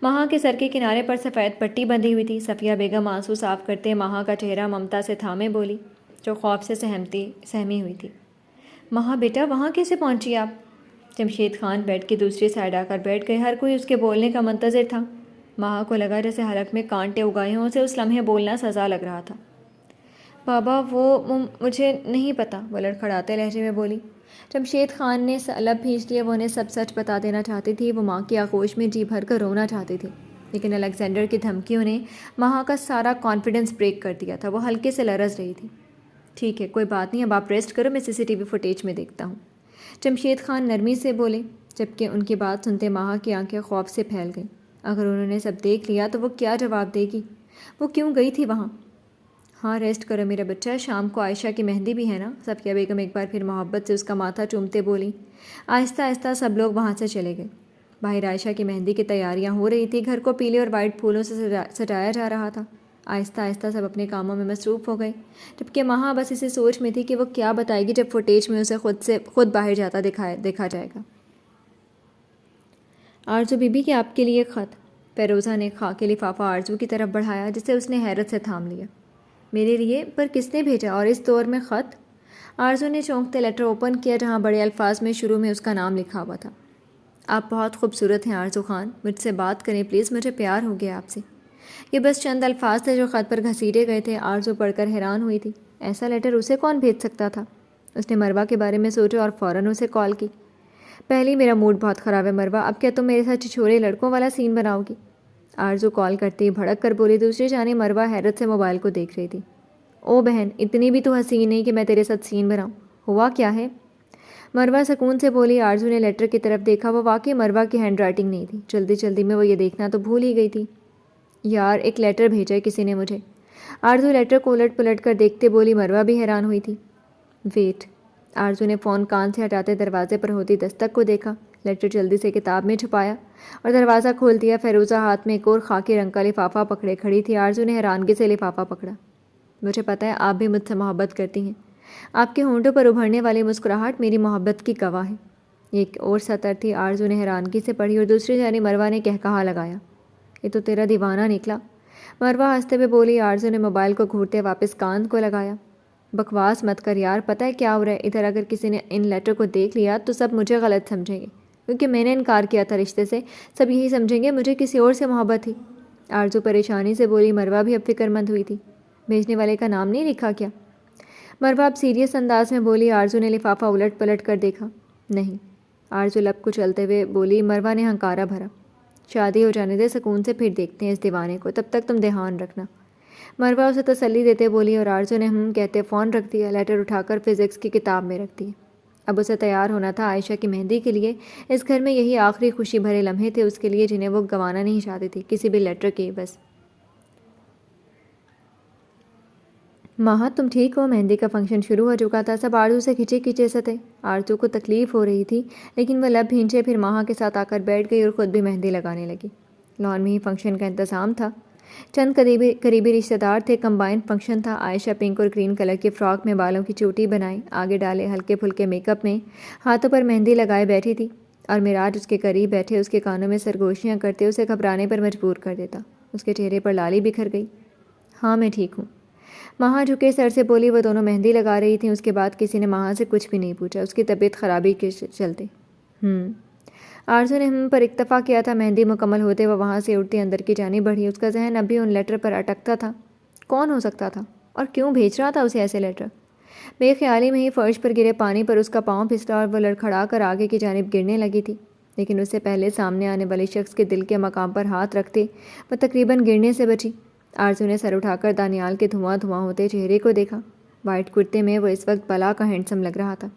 ماہا کے سر کے کنارے پر سفید پٹی بندھی ہوئی تھی۔ صفیہ بیگم آنسو صاف کرتے ماہا کا چہرہ ممتا سے تھامے بولی، جو خوف سے سہمی ہوئی تھی۔ ماہا بیٹا، وہاں کیسے پہنچی آپ؟ جمشید خان بیڈ کی دوسری سائڈ آ کر بیٹھ گئے۔ ہر کوئی اس کے بولنے کا منتظر تھا۔ ماہا کو لگا جیسے حلق میں کانٹے اگائے ہوں، اسے اس لمحے بولنا سزا لگ رہا تھا۔ بابا، وہ مجھے نہیں پتا، وہ لڑکھڑاتے لہجے میں بولی۔ جمشید خان نے لب کھینچ لیے، وہ انہیں سب سچ بتا دینا چاہتی تھی۔ وہ ماں کی آغوش میں جی بھر کر رونا چاہتی تھی، لیکن الیگزینڈر کی دھمکیوں نے ماہا کا سارا کانفیڈنس بریک کر دیا تھا۔ وہ ہلکے سے لرز رہی تھی۔ ٹھیک ہے، کوئی بات نہیں، اب آپ ریسٹ کرو، میں CCTV فوٹیج میں دیکھتا ہوں، جمشید خان نرمی سے بولے، جبکہ ان کی بات سنتے ماہا کی آنکھیں خوف سے پھیل گئیں۔ اگر انہوں نے سب دیکھ لیا تو وہ کیا جواب دے گی؟ وہ کیوں گئی تھی وہاں؟ ہاں، ریسٹ کرو میرا بچہ، شام کو عائشہ کی مہندی بھی ہے نا؟ صفیہ بیگم ایک بار پھر محبت سے اس کا ماتھا چومتے بولی۔ آہستہ آہستہ سب لوگ وہاں سے چلے گئے۔ باہر عائشہ کی مہندی کی تیاریاں ہو رہی تھی، گھر کو پیلے اور وائٹ پھولوں سے سجایا جا رہا تھا۔ آہستہ آہستہ سب اپنے کاموں میں مصروف ہو گئے، جبکہ ماہا بس اسی سوچ میں تھی کہ وہ کیا بتائے گی جب فوٹیج میں اسے خود باہر جاتا دیکھا جائے گا۔ آرزو بی بی، کہ آپ کے لیے خط۔ فیروزہ نے خاکی لفافہ آرزو کی طرف بڑھایا، جسے اس نے حیرت سے تھام لیا۔ میرے لیے؟ پر کس نے بھیجا، اور اس دور میں خط؟ آرزو نے چونکتے لیٹر اوپن کیا، جہاں بڑے الفاظ میں شروع میں اس کا نام لکھا ہوا تھا۔ آپ بہت خوبصورت ہیں آرزو خان، مجھ سے بات کریں پلیز، مجھے پیار ہو گیا آپ سے۔ یہ بس چند الفاظ تھے جو خط پر گھسیٹے گئے تھے۔ آرزو پڑھ کر حیران ہوئی تھی، ایسا لیٹر اسے کون بھیج سکتا تھا؟ اس نے مروہ کے بارے میں سوچا اور فوراً اسے کال کی۔ پہلے میرا موڈ بہت خراب ہے مروہ، اب کیا تم میرے ساتھ چھچورے لڑکوں والا سین بناؤ گی؟ آرزو کال کرتی ہی بھڑک کر بولی۔ دوسری جانب مروہ حیرت سے موبائل کو دیکھ رہی تھی۔ او بہن، اتنی بھی تو حسین نہیں کہ میں تیرے ساتھ سین بناؤں، ہوا کیا ہے؟ مروہ سکون سے بولی۔ آرزو نے لیٹر کی طرف دیکھا، وہ واقعی مروہ کی ہینڈ رائٹنگ نہیں تھی۔ جلدی جلدی میں وہ یہ دیکھنا تو بھول ہی گئی تھی۔ یار، ایک لیٹر بھیجا ہے کسی نے مجھے۔ آرزو لیٹر کو الٹ پلٹ کر دیکھتے بولی۔ مروہ بھی حیران ہوئی تھی۔ ویٹ۔ آرزو نے فون کان سے ہٹاتے دروازے پر ہوتی دستک کو دیکھا، لیٹر جلدی سے کتاب میں چھپایا اور دروازہ کھول دیا۔ فیروزہ ہاتھ میں ایک اور خاکی رنگ کا لفافہ پکڑے کھڑی تھی۔ آرزو نے حیرانگی سے لفافہ پکڑا۔ مجھے پتہ ہے آپ بھی مجھ سے محبت کرتی ہیں، آپ کے ہونٹوں پر ابھرنے والی مسکراہٹ میری محبت کی گواہ ہے۔ ایک اور سطر تھی، آرزو نے حیرانگی سے پڑھی، اور دوسری جانب مروہ نے کہا لگایا، یہ تو تیرا دیوانہ نکلا۔ مروہ ہنستے ہوئے بولی۔ آرزو نے موبائل کو گھورتے واپس کان کو لگایا۔ بکواس مت کر یار، پتہ ہے کیا ہو رہا ہے ادھر؟ اگر کسی نے ان لیٹر کو دیکھ لیا تو سب مجھے غلط سمجھیں گے، کیونکہ میں نے انکار کیا تھا رشتے سے، سب یہی سمجھیں گے مجھے کسی اور سے محبت تھی۔ آرزو پریشانی سے بولی۔ مروہ بھی اب فکر مند ہوئی تھی۔ بھیجنے والے کا نام نہیں لکھا کیا؟ مروہ اب سیریس انداز میں بولی۔ آرزو نے لفافہ الٹ پلٹ کر دیکھا۔ نہیں۔ آرزو لب کو چلتے ہوئے بولی۔ مروہ نے ہنکارا بھرا۔ شادی ہو جانے دے سکون سے، پھر دیکھتے ہیں اس دیوانے کو، تب تک تم دھیان رکھنا۔ مروہ اسے تسلی دیتے بولی، اور آرزو نے کہتے فون رکھ دیا، لیٹر اٹھا کر فزکس کی کتاب میں رکھ دی۔ اب اسے تیار ہونا تھا عائشہ کی مہندی کے لیے۔ اس گھر میں یہی آخری خوشی بھرے لمحے تھے اس کے لیے، جنہیں وہ گنوانا نہیں چاہتی تھی کسی بھی لیٹر کے بس۔ ماہا، تم ٹھیک ہو؟ مہندی کا فنکشن شروع ہو چکا تھا، سب آرزو سے کھچے کھچے سے تھے۔ آرزو کو تکلیف ہو رہی تھی، لیکن وہ لب بھینچے پھر ماہا کے ساتھ آ کر بیٹھ گئی اور خود بھی مہندی لگانے لگی۔ لان میں ہی فنکشن کا انتظام تھا، چند قریبی رشتہ دار تھے، کمبائنڈ فنکشن تھا۔ عائشہ پنک اور گرین کلر کی فراک میں بالوں کی چوٹی بنائی، آگے ڈالے ہلکے پھلکے میک اپ میں ہاتھوں پر مہندی لگائے بیٹھی تھی، اور معراج اس کے قریب بیٹھے اس کے کانوں میں سرگوشیاں کرتے اسے گھبرانے پر مجبور کر دیتا۔ اس کے چہرے پر لالی بکھر گئی۔ ہاں میں ٹھیک ہوں، ماہا جھکے سر سے بولی۔ وہ دونوں مہندی لگا رہی تھیں، اس کے بعد کسی نے ماہا سے کچھ بھی نہیں پوچھا، اس کی طبیعت خرابی کے چلتے۔ آرزو نے پر اکتفا کیا تھا۔ مہندی مکمل ہوتے وہ وہاں سے اٹھتی اندر کی جانب بڑھی۔ اس کا ذہن اب بھی ان لیٹر پر اٹکتا تھا۔ کون ہو سکتا تھا؟ اور کیوں بھیج رہا تھا اسے ایسے لیٹر؟ بے خیالی میں ہی فرش پر گرے پانی پر اس کا پاؤں پھسلا اور وہ لڑکھڑا کر آگے کی جانب گرنے لگی تھی، لیکن اس سے پہلے سامنے آنے والے شخص کے دل کے مقام پر ہاتھ رکھتے وہ تقریباً گرنے سے بچی۔ آرزو نے سر اٹھا کر دانیال کے دھواں دھواں ہوتے چہرے کو دیکھا۔ وائٹ کرتے میں وہ اس وقت بلا کا ہینڈسم لگ رہا تھا۔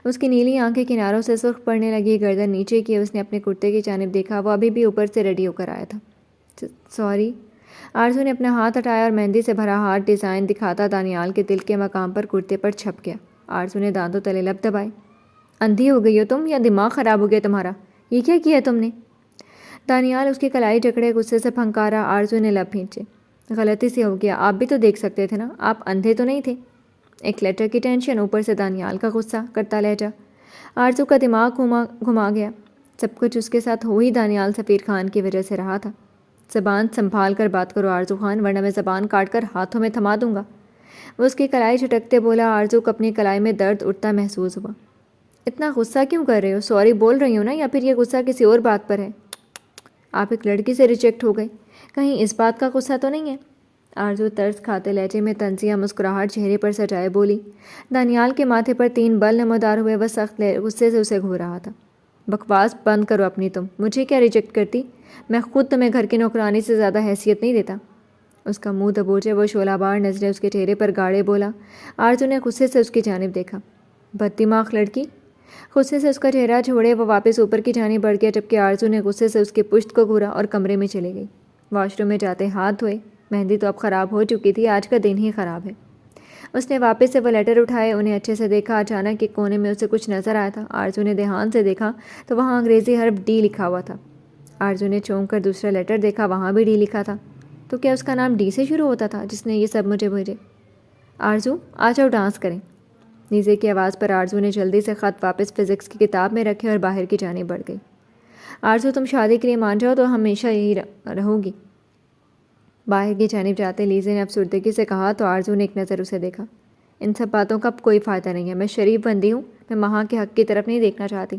اس کی نیلی آنکھیں کناروں سے سرخ پڑنے لگی، گردن نیچے کی اس نے اپنے کرتے کی جانب دیکھا، وہ ابھی بھی اوپر سے ریڈی ہو کر آیا تھا۔ سوری۔ آرزو نے اپنا ہاتھ ہٹایا اور مہندی سے بھرا ہاتھ ڈیزائن دکھاتا دانیال کے دل کے مقام پر کرتے پر چھپ گیا۔ آرزو نے دانتوں تلے لب دبائے۔ اندھی ہو گئی ہو تم یا دماغ خراب ہو گیا تمہارا؟ یہ کیا کیا تم نے؟ دانیال اس کی کلائی جکڑے غصے سے پھنکارا۔ آرزو نے لب بھینچے۔ غلطی سے ہو گیا، آپ بھی تو دیکھ سکتے تھے نا، آپ اندھے تو نہیں تھے۔ ایک لیٹر کی ٹینشن، اوپر سے دانیال کا غصہ کرتا لہجہ۔ آرزو کا دماغ گھما گیا۔ سب کچھ اس کے ساتھ ہو ہی دانیال سفیر خان کی وجہ سے رہا تھا۔ زبان سنبھال کر بات کرو آرزو خان، ورنہ میں زبان کاٹ کر ہاتھوں میں تھما دوں گا۔ وہ اس کی کلائی جھٹکتے بولا۔ آرزو کو اپنی کلائی میں درد اٹھتا محسوس ہوا۔ اتنا غصہ کیوں کر رہے ہو؟ سوری بول رہی ہو نا، یا پھر یہ غصہ کسی اور بات پر ہے؟ آپ ایک لڑکی سے ریجیکٹ ہو گئے، کہیں اس بات کا غصہ تو نہیں ہے؟ آرزو طرز کھاتے لہجے میں طنزیہ مسکراہٹ چہرے پر سجائے بولی۔ دانیال کے ماتھے پر 3 بل نمودار ہوئے، وہ سخت غصے سے اسے گھور رہا تھا۔ بکواس بند کرو اپنی، تم مجھے کیا ریجیکٹ کرتی؟ میں خود تمہیں گھر کی نوکرانی سے زیادہ حیثیت نہیں دیتا۔ اس کا منہ دبوچے وہ شعلہ بار نظریں اس کے چہرے پر گاڑے بولا۔ آرزو نے غصے سے اس کی جانب دیکھا۔ بد دماغ لڑکی۔ غصے سے اس کا چہرہ چھوڑے وہ واپس اوپر کی جانب بڑھ گیا، جبکہ آرزو نے غصے سے اس کی پشت کو گھورا اور کمرے میں چلے گئی۔ واش روم میں جاتے ہاتھ دھوئے۔ مہندی تو اب خراب ہو چکی تھی، آج کا دن ہی خراب ہے۔ اس نے واپس سے وہ لیٹر اٹھائے، انہیں اچھے سے دیکھا۔ اچانک ایک کونے میں اسے کچھ نظر آیا تھا۔ آرزو نے دھیان سے دیکھا تو وہاں انگریزی حرف ڈی لکھا ہوا تھا۔ آرزو نے چونک کر دوسرا لیٹر دیکھا، وہاں بھی ڈی لکھا تھا۔ تو کیا اس کا نام ڈی سے شروع ہوتا تھا جس نے یہ سب مجھے بھیجے؟ آرزو آ جاؤ ڈانس کریں۔ نیزے کی آواز پر آرزو نے جلدی سے خط واپس فزکس کی کتاب میں رکھے اور باہر کی جانب بڑھ گئی۔ آرزو تم شادی کے لیے مان جاؤ تو ہمیشہ یہی رہو گی۔ باہر کی جانب جاتے لیزے نے افسردگی سے کہا تو آرزو نے ایک نظر اسے دیکھا۔ ان سب باتوں کا کوئی فائدہ نہیں ہے، میں شریف بندی ہوں، میں ماں کے حق کی طرف نہیں دیکھنا چاہتی۔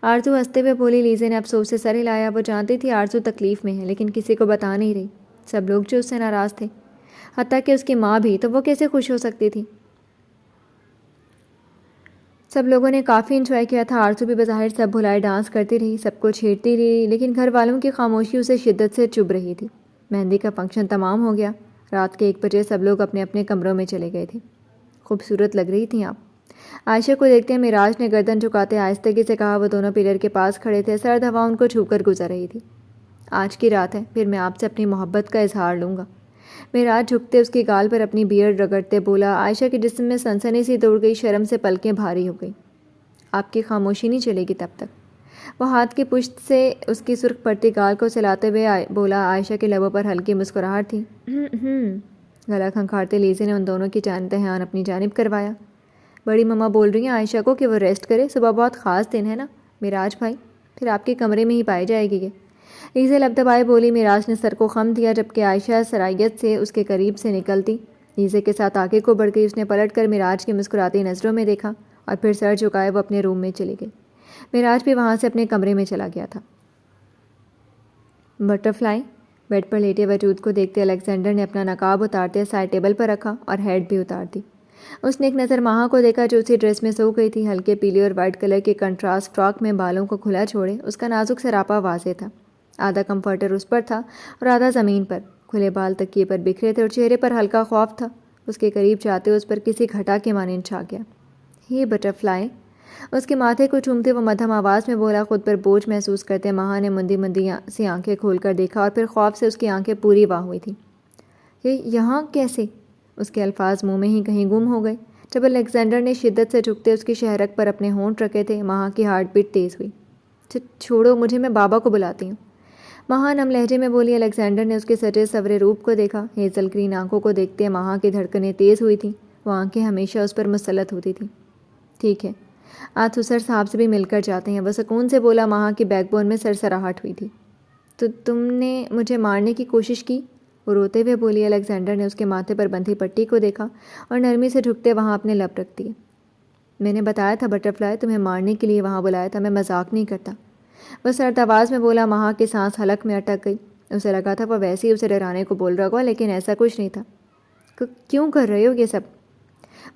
آرزو ہنستے ہوئے بولی۔ لیزے نے افسوس سے سر ہلایا۔ وہ جانتی تھی آرزو تکلیف میں ہے، لیکن کسی کو بتا نہیں رہی۔ سب لوگ جو اس سے ناراض تھے، حتیٰ کہ اس کی ماں بھی، تو وہ کیسے خوش ہو سکتی تھی؟ سب لوگوں نے کافی انجوائے کیا تھا۔ آرزو بھی بظاہر سب بھلائے ڈانس کرتی رہی، سب کو چھیڑتی رہی، لیکن گھر والوں کی خاموشی اسے شدت سے چبھ رہی تھی۔ مہندی کا فنکشن تمام ہو گیا۔ رات کے 1 بجے سب لوگ اپنے اپنے کمروں میں چلے گئے تھے۔ خوبصورت لگ رہی تھیں آپ۔ عائشہ کو دیکھتے معراج نے گردن جھکاتے آہستگی سے کہا۔ وہ دونوں پلر کے پاس کھڑے تھے، سرد ہوا ان کو چھو کر گزر رہی تھی۔ آج کی رات ہے، پھر میں آپ سے اپنی محبت کا اظہار لوں گا۔ معراج جھکتے اس کی گال پر اپنی بیئرڈ رگڑتے بولا۔ عائشہ کے جسم میں سنسنی سی دوڑ گئی، شرم سے پلکیں بھاری ہو گئی۔ آپ کی خاموشی نہیں چلے گی تب تک۔ وہ ہاتھ کی پشت سے اس کی سرخ پڑتی گال کو سلاتے ہوئے بولا۔ عائشہ کے لبوں پر ہلکی مسکراہٹ تھی۔ گلا کھنکھارتے لیزے نے ان دونوں کی دھیان اپنی جانب کروایا۔ بڑی مما بول رہی ہیں عائشہ کو کہ وہ ریسٹ کرے، صبح بہت خاص دن ہے نا معراج بھائی، پھر آپ کے کمرے میں ہی پائی جائے گی یہ۔ لیزے لب دبائے بولی۔ معراج نے سر کو خم دیا، جبکہ عائشہ سرائیت سے اس کے قریب سے نکلتی لیزے کے ساتھ آگے کو بڑھ گئی۔ اس نے پلٹ کر معراج کی مسکراتی نظروں میں دیکھا اور پھر سر جھکائے وہ اپنے روم میں چلی گئی۔ معراج بھی وہاں سے اپنے کمرے میں چلا گیا تھا۔ بٹر فلائی بیڈ پر لیٹے وجود کو دیکھتے الیگزینڈر نے اپنا نقاب اتارتے سائڈ ٹیبل پر رکھا اور ہیڈ بھی اتار دی۔ اس نے ایک نظر ماہا کو دیکھا جو اسی ڈریس میں سو گئی تھی، ہلکے پیلے اور وائٹ کلر کے کنٹراسٹ فراک میں بالوں کو کھلا چھوڑے۔ اس کا نازک سراپا واضح تھا، آدھا کمفرٹر اس پر تھا اور آدھا زمین پر۔ کھلے بال تکیے پر بکھرے تھے اور چہرے پر ہلکا خوف تھا۔ اس کے قریب جاتے اس پر کسی گھٹا کے مانند چھا گیا۔ یہ بٹر فلائی، اس کے ماتھے کو چومتے وہ مدھم آواز میں بولا۔ خود پر بوجھ محسوس کرتے ماہا نے مندی مندی سی آنکھیں کھول کر دیکھا اور پھر خوف سے اس کی آنکھیں پوری واہ ہوئی تھیں۔ یہ یہاں کیسے؟ اس کے الفاظ منہ میں ہی کہیں گم ہو گئے۔ جب الیگزینڈر نے شدت سے جھکتے اس کی شہرک پر اپنے ہونٹ رکھے تھے، ماہا کی ہارٹ بیٹ تیز ہوئی۔ چھوڑو مجھے، میں بابا کو بلاتی ہوں، ماہا نم لہجے میں بولی۔ الیگزینڈر نے اس کے سجے سورے روپ کو دیکھا۔ ہیزل گرین آنکھوں کو دیکھتے ماہا کی دھڑکنیں تیز ہوئی تھیں، وہ آنکھیں ہمیشہ اس پر مسلط ہوتی تھیں۔ ٹھیک ہے، آج سسر صاحب سے بھی مل کر جاتے ہیں، وہ سکون سے بولا۔ ماہا کی بیک بون میں سرسراہٹ ہوئی تھی۔ تو تم نے مجھے مارنے کی کوشش کی؟ وہ روتے ہوئے بولی۔ الیگزینڈر نے اس کے ماتھے پر بندھی پٹی کو دیکھا اور نرمی سے جھکتے وہاں اپنے لب رکھ دیے۔ میں نے بتایا تھا بٹر فلائی، تمہیں مارنے کے لیے وہاں بلایا تھا، میں مذاق نہیں کرتا، وہ سرد آواز میں بولا۔ ماہا کی سانس حلق میں اٹک گئی۔ اسے لگا تھا وہ ویسے ہی اسے ڈرانے کو بول رہا ہوگا، لیکن ایسا کچھ نہیں تھا۔ کیوں کر رہے ہو یہ سب؟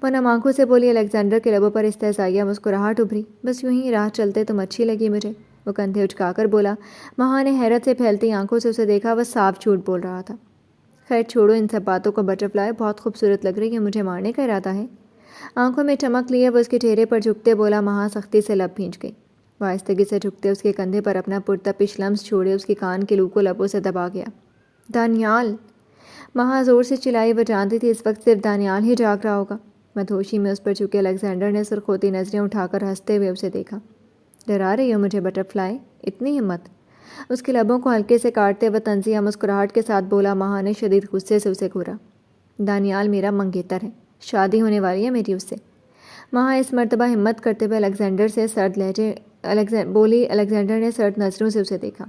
وہ نم آنکھوں سے بولی۔ الیگزینڈر کے لبوں پر استحصائیہ مسکراہٹ ابھری۔ بس یوں ہی راہ چلتے تم اچھی لگی مجھے، وہ کندھے اچکا کر بولا۔ مہا نے حیرت سے پھیلتی آنکھوں سے اسے دیکھا، وہ صاف جھوٹ بول رہا تھا۔ خیر چھوڑو ان سب باتوں کو، بٹرفلائی بہت خوبصورت لگ رہی ہے، مجھے مارنے کا ارادہ ہے؟ آنکھوں میں چمک لیے وہ اس کے چہرے پر جھکتے بولا۔ مہا سختی سے لب بھینچ گئی۔ وہ آہستگی سے جھکتے اس کے کندھے پر اپنا پرتپش لمس چھوڑے اس کے کان کے لو کو لبوں سے دبا گیا۔ دانیال! مہا زور سے چلائی، وہ جانتی تھی اس وقت صرف دانیال ہی جاگ رہا ہوگا۔ مدہوشی میں اس پر جھکے الیگزینڈر نے سرخ ہوتی نظریں اٹھا کر ہنستے ہوئے اسے دیکھا۔ ڈرا رہی ہو مجھے بٹرفلائی؟ اتنی ہمت؟ اس کے لبوں کو ہلکے سے کاٹتے وہ طنزیہ مسکراہٹ کے ساتھ بولا۔ مہا نے شدید غصے سے اسے گھورا۔ دانیال میرا منگیتر ہے، شادی ہونے والی ہے میری اس سے۔ مہا اس مرتبہ ہمت کرتے ہوئے الیگزینڈر سے سرد لہجے بولی۔ الیگزینڈر نے سرد نظروں سے اسے دیکھا۔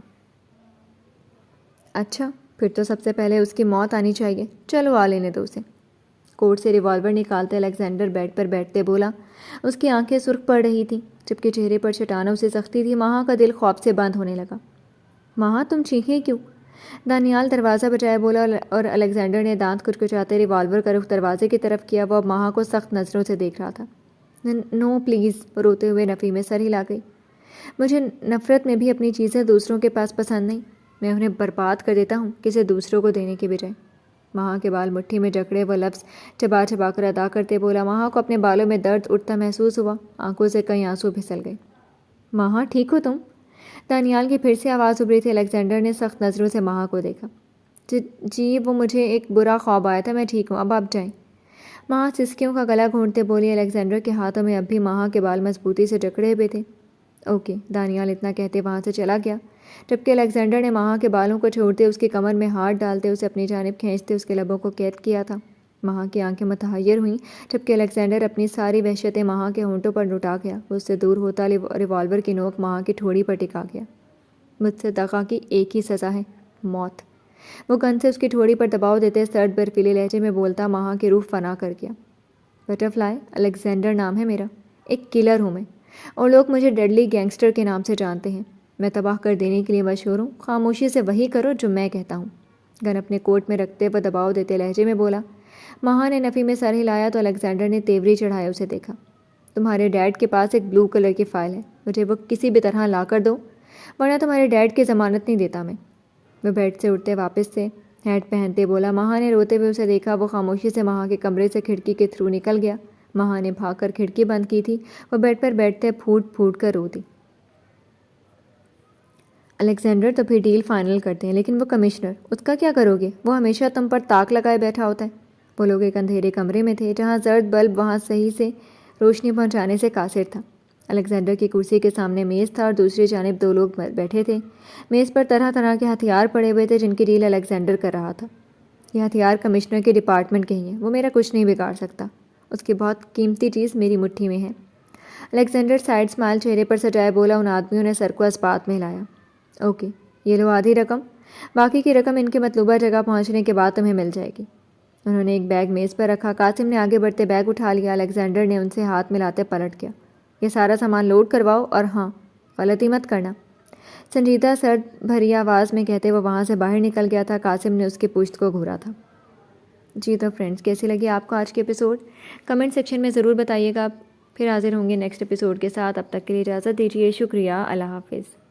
اچھا پھر تو سب سے پہلے اس کی موت آنی چاہیے، چلو آ لینے دو اسے۔ کوٹ سے ریوالور نکالتے الیگزینڈر بیڈ پر بیٹھتے بولا۔ اس کی آنکھیں سرخ پڑ رہی تھیں جبکہ چہرے پر چٹانوں سے سختی تھی۔ مہا کا دل خوف سے بند ہونے لگا۔ مہا تم چیخیں کیوں؟ دانیال دروازہ بجائے بولا اور الیگزینڈر نے دانت کچکچاتے ریوالور کا رخ دروازے کی طرف کیا۔ وہ اب مہا کو سخت نظروں سے دیکھ رہا تھا۔ نو پلیز، روتے ہوئے نفی میں سر ہلا گئی۔ مجھے نفرت میں بھی اپنی چیزیں دوسروں کے پاس پسند نہیں، میں انہیں برباد کر دیتا ہوں کسی دوسروں کو دینے کے بجائے۔ مہا کے بال مٹھی میں جکڑے وہ لفظ چبا چبا کر ادا کرتے بولا۔ مہا کو اپنے بالوں میں درد اٹھتا محسوس ہوا، آنکھوں سے کئی آنسو پھسل گئے۔ مہا ٹھیک ہو تم؟ دانیال کی پھر سے آواز ابھری تھی۔ الیگزینڈر نے سخت نظروں سے مہا کو دیکھا۔ جی وہ مجھے ایک برا خواب آیا تھا، میں ٹھیک ہوں، اب آپ جائیں۔ مہا سسکیوں کا گلا گھونٹتے بولی۔ الیگزینڈر کے ہاتھوں میں اب بھی مہا کے بال مضبوطی سے جکڑے ہوئے تھے۔ اوکے، دانیال اتنا کہتے وہاں سے چلا گیا، جبکہ الیگزینڈر نے مہا کے بالوں کو چھوڑتے اس کی کمر میں ہاتھ ڈالتے اسے اپنی جانب کھینچتے اس کے لبوں کو قید کیا تھا۔ مہا کی آنکھیں متحیر ہوئیں جبکہ الیگزینڈر اپنی ساری وحشتیں مہا کے ہونٹوں پر لٹا گیا۔ وہ اس سے دور ہوتا ریوالور کی نوک مہا کی ٹھوڑی پر ٹکا گیا۔ مجھ سے دغا کی ایک ہی سزا ہے، موت، وہ گن سے اس کی ٹھوڑی پر دباؤ دیتے سرد برفیلے لہجے میں بولتا۔ مہا کی روح فنا کر گیا۔ بٹرفلائی الیگزینڈر نام ہے میرا، ایک کلر ہوں میں، اور لوگ مجھے ڈیڈلی گینگسٹر کے نام سے جانتے ہیں۔ میں تباہ کر دینے کے لیے مشہور ہوں، خاموشی سے وہی کرو جو میں کہتا ہوں۔ گن اپنے کوٹ میں رکھتے وہ دباؤ دیتے لہجے میں بولا۔ مہا نے نفی میں سر ہلایا تو الیگزینڈر نے تیوری چڑھائے اسے دیکھا۔ تمہارے ڈیڈ کے پاس ایک بلو کلر کی فائل ہے، مجھے وہ کسی بھی طرح لا کر دو ورنہ تمہارے ڈیڈ کی ضمانت نہیں دیتا میں۔ وہ بیڈ سے اٹھتے واپس سے ہیٹ پہنتے بولا۔ مہا نے روتے ہوئے اسے دیکھا۔ وہ خاموشی سے مہا کے کمرے سے کھڑکی کے تھرو نکل گیا۔ مہا نے بھاگ کر کھڑکی بند کی تھی۔ وہ بیڈ پر بیٹھتے پھوٹ پھوٹ کر رو دی۔ الیگزینڈر تو پھر ڈیل فائنل کرتے ہیں، لیکن وہ کمشنر، اس کا کیا کرو گے؟ وہ ہمیشہ تم پر تاک لگائے بیٹھا ہوتا ہے۔ وہ لوگ ایک اندھیرے کمرے میں تھے جہاں زرد بلب وہاں صحیح سے روشنی پہنچانے سے قاصر تھا۔ الیگزینڈر کی کرسی کے سامنے میز تھا اور دوسری جانب دو لوگ بیٹھے تھے۔ میز پر طرح طرح کے ہتھیار پڑے ہوئے تھے جن کی ڈیل الیگزینڈر کر رہا تھا۔ یہ ہتھیار کمشنر کے ڈپارٹمنٹ کے ہی ہیں، وہ میرا کچھ نہیں بگاڑ سکتا، اس کی بہت قیمتی چیز میری مٹھی میں ہے۔ الیگزینڈر سائڈ اسمائل چہرے پر سجائے بولا۔ ان آدمیوں نے سر کو اسبات میں ہلایا۔ اوکے، یہ لو آدھی رقم، باقی کی رقم ان کے مطلوبہ جگہ پہنچنے کے بعد تمہیں مل جائے گی۔ انہوں نے ایک بیگ میز پر رکھا۔ قاسم نے آگے بڑھتے بیگ اٹھا لیا۔ الیگزینڈر نے ان سے ہاتھ ملاتے پلٹ گیا۔ یہ سارا سامان لوڈ کرواؤ، اور ہاں غلطی مت کرنا، سنجیدہ سرد بھری آواز میں کہتے وہ وہاں سے باہر نکل گیا تھا۔ قاسم نے اس کی پشت کو گھورا تھا۔ جی تو فرینڈز، کیسی لگی آپ کو آج کے ایپیسوڈ؟ کمنٹ سیکشن میں ضرور بتائیے گا۔ پھر حاضر ہوں گے نیکسٹ ایپیسوڈ کے ساتھ۔ اب تک کے لیے اجازت دیجیے، شکریہ، اللہ حافظ۔